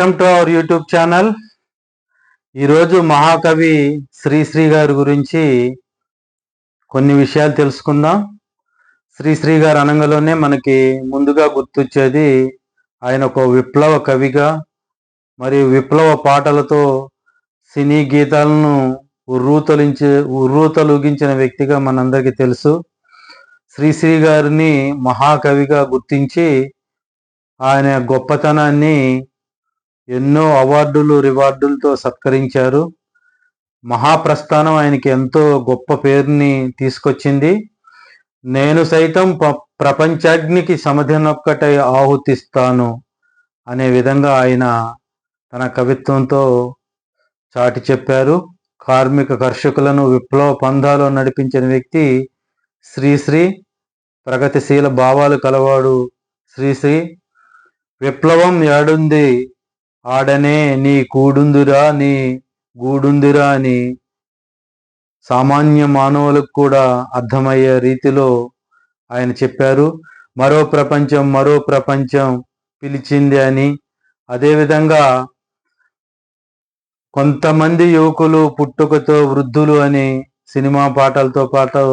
Welcome to our YouTube channel. ఈరోజు మహాకవి శ్రీశ్రీ గారి గురించి కొన్ని విషయాలు తెలుసుకుందాం. శ్రీశ్రీ గారు అనగానే మనకి ముందుగా గుర్తొచ్చేది ఆయన ఒక విప్లవ కవిగా మరియు విప్లవ పాటలతో సినీ గీతాలను ఉర్రూతలూగించిన వ్యక్తిగా మనందరికీ తెలుసు. శ్రీశ్రీ గారిని మహాకవిగా గుర్తించి ఆయన గొప్పతనాన్ని ఎన్నో అవార్డులు రివార్డులతో సత్కరించారు. మహాప్రస్థానం ఆయనకి ఎంతో గొప్ప పేరుని తీసుకొచ్చింది. నేను సైతం ప్రపంచాగ్నికి సమధినొక్కటై ఆహుతిస్తాను అనే విధంగా ఆయన తన కవిత్వంతో చాటి చెప్పారు. కార్మిక కర్షకులను విప్లవ పంథాలో నడిపించిన వ్యక్తి శ్రీశ్రీ. ప్రగతిశీల భావాలు కలవాడు శ్రీశ్రీ. విప్లవం ఏడుంది ఆడనే నీ కూడుందిరా నీ గూడుందిరా అని సామాన్య మానవులకు కూడా అర్థమయ్యే రీతిలో ఆయన చెప్పారు. మరో ప్రపంచం పిలిచింది అని. అదేవిధంగా కొంతమంది యువకులు పుట్టుకతో వృద్ధులు అని సినిమా పాటలతో పాటు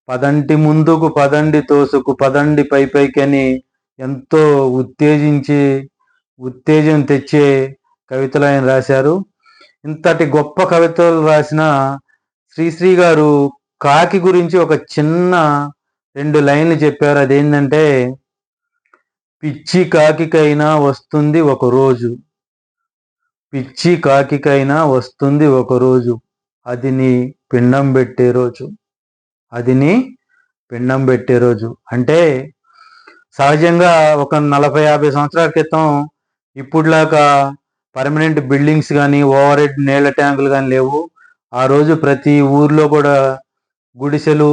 పదంటి ముందుకు పదండి తోసుకు పదండి పైకి అని ఎంతో ఉత్తేజం తెచ్చే కవితలు ఆయన రాశారు. ఇంతటి గొప్ప కవితలు రాసిన శ్రీశ్రీ గారు కాకి గురించి ఒక చిన్న 2 లైన్లు చెప్పారు. అదేంటంటే, పిచ్చి కాకికైనా వస్తుంది ఒక రోజు, పిచ్చి కాకికైనా వస్తుంది ఒక రోజు, అది నీ పిండం పెట్టే రోజు, అది నీ పిండం పెట్టే రోజు. అంటే సహజంగా ఒక 40-50 సంవత్సరాల క్రితం ఇప్పుడులాగా పర్మనెంట్ బిల్డింగ్స్ కానీ ఓవర్ హెడ్ నీళ్ల ట్యాంకులు కానీ లేవు. ఆ రోజు ప్రతి ఊర్లో కూడా గుడిసెలు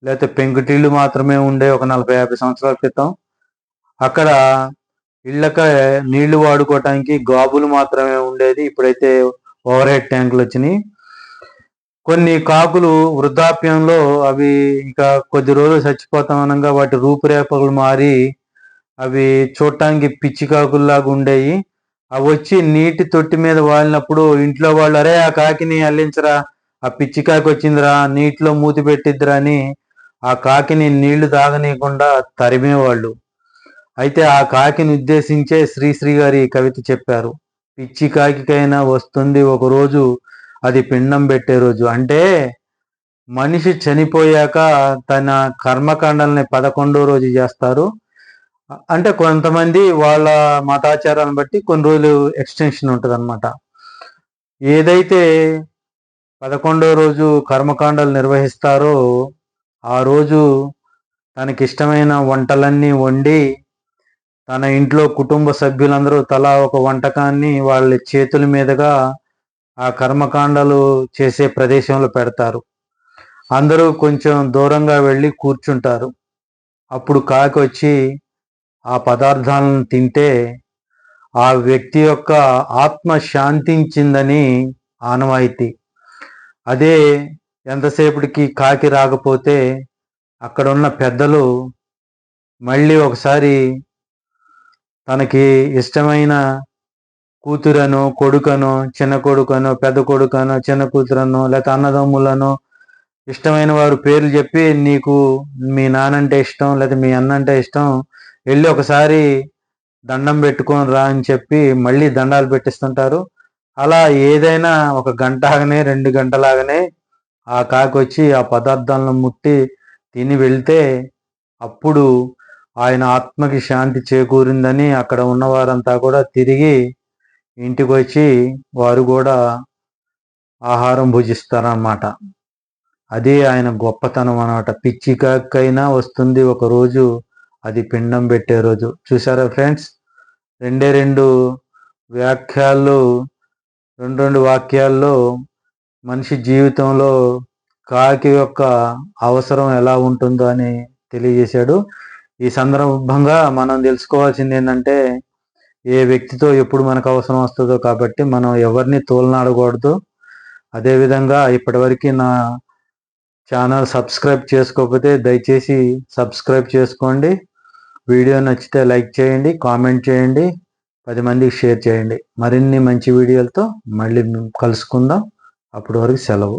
లేకపోతే పెంకుటిళ్ళు మాత్రమే ఉండే ఒక 40-50 సంవత్సరాల క్రితం. అక్కడ ఇళ్ళక నీళ్లు వాడుకోవటానికి గాబులు మాత్రమే ఉండేది. ఇప్పుడైతే ఓవర్ హెడ్ ట్యాంకులు వచ్చినాయి. కొన్ని కాకులు వృద్ధాప్యంలో అవి ఇంకా కొద్ది రోజులు చచ్చిపోతామనగా వాటి రూపురేఖలు మారి అవి చూడటానికి పిచ్చి కాకుల్లాగా ఉండేవి. అవి వచ్చి నీటి తొట్టి మీద వాలినప్పుడు ఇంట్లో వాళ్ళు, అరే ఆ కాకిని అల్లించరా, ఆ పిచ్చి కాకి వచ్చిందిరా, నీటిలో మూతి పెట్టిద్దిరా అని ఆ కాకిని నీళ్లు తాగనీయకుండా తరిమేవాళ్ళు. అయితే ఆ కాకిని ఉద్దేశించే శ్రీశ్రీ గారి కవిత చెప్పారు. పిచ్చి కాకికైనా వస్తుంది ఒక రోజు, అది పిండం పెట్టే రోజు. అంటే మనిషి చనిపోయాక తన కర్మకాండాలని 11వ రోజు చేస్తారు. అంటే కొంతమంది వాళ్ళ మతాచారాలను బట్టి కొన్ని రోజులు ఎక్స్టెన్షన్ ఉంటుంది అనమాట. ఏదైతే 11వ రోజు కర్మకాండాలు నిర్వహిస్తారో ఆ రోజు తనకిష్టమైన వంటలన్నీ వండి తన ఇంట్లో కుటుంబ సభ్యులందరూ తలా ఒక వంటకాన్ని వాళ్ళ చేతుల మీదుగా ఆ కర్మకాండాలు చేసే ప్రదేశంలో పెడతారు. అందరూ కొంచెం దూరంగా వెళ్ళి కూర్చుంటారు. అప్పుడు కాకి వచ్చి ఆ పదార్థాలను తింటే ఆ వ్యక్తి యొక్క ఆత్మ శాంతించిందని ఆనవాయితీ. అదే ఎంతసేపటికి కాకి రాకపోతే అక్కడ ఉన్న పెద్దలు మళ్ళీ ఒకసారి తనకి ఇష్టమైన కూతురనో కొడుకనో చిన్న కొడుకనో పెద్ద కొడుకనో చిన్న కూతురనో లేకపోతే అన్నదమ్ములను ఇష్టమైన వారు పేర్లు చెప్పి, నీకు మీ నాన్నంటే ఇష్టం లేదా మీ అన్నంటే ఇష్టం, వెళ్ళి ఒకసారి దండం పెట్టుకొని రా అని చెప్పి మళ్ళీ దండాలు పెట్టిస్తుంటారు. అలా ఏదైనా 1 గంట ఆగనే 2 గంటలాగానే ఆ కాకి వచ్చి ఆ పదార్థాలను ముట్టి తిని వెళ్తే అప్పుడు ఆయన ఆత్మకి శాంతి చేకూరిందని అక్కడ ఉన్నవారంతా కూడా తిరిగి ఇంటికి వచ్చి వారు కూడా ఆహారం భుజిస్తారన్నమాట. అదే ఆయన గొప్పతనం అన్నమాట. పిచ్చి కాకైనా వస్తుంది ఒక రోజు, అది పిండం పెట్టే రోజు. చూసారా ఫ్రెండ్స్, 2 వాక్యాల్లో మనిషి జీవితంలో కాకి యొక్క అవసరం ఎలా ఉంటుందో అని తెలియజేశాడు. ఈ సందర్భంగా మనం తెలుసుకోవాల్సింది ఏంటంటే, ఏ వ్యక్తితో ఎప్పుడు మనకు అవసరం వస్తుందో కాబట్టి మనం ఎవరిని తోలనాడకూడదు. అదేవిధంగా ఇప్పటివరకు నా ఛానల్ సబ్స్క్రైబ్ చేసుకోకపోతే దయచేసి సబ్స్క్రైబ్ చేసుకోండి. వీడియో నచ్చితే లైక్ చేయండి, కామెంట్ చేయండి, 10 మందికి షేర్ చేయండి. మరిన్ని మంచి వీడియోలతో మళ్ళీ కలుసుకుందాం. అప్పటి వరకు సెలవు.